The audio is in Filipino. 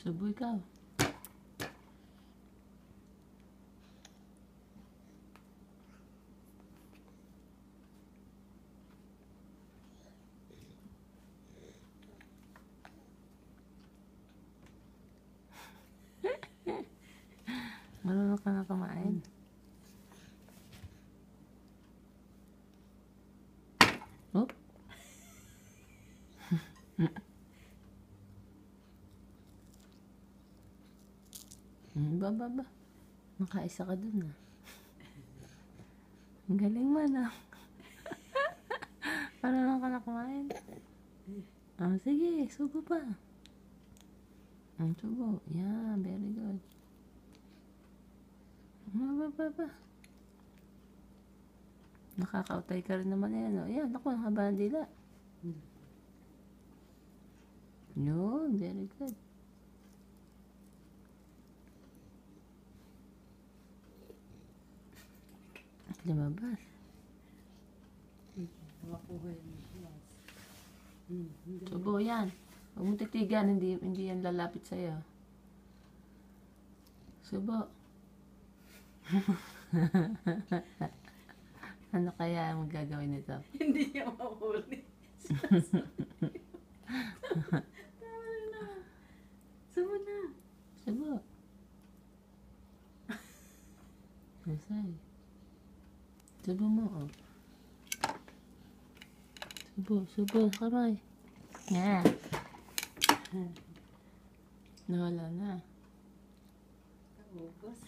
Subo ikaw. Marunong ka na kumain. Oh. Ba. Nakaisa ka dun ah. Ang galing man ah. Marunong ka na kumain. Ah, sige, subo pa. Subo. Yeah, very good. Ba. Nakakautay ka rin naman yan. Oh. Yan, ako, ang haba ng dila. Yun, very good. Lumabas. Subo yan. Huwag mong titigan, hindi yan lalapit sa'yo. Subo. Ano kaya ang gagawin nito? Hindi niya mahuli. Tama na. Subo na. Subo. Masay. Subo mo, oh. Subo, kamay. Nga. Nawala na. Ubos.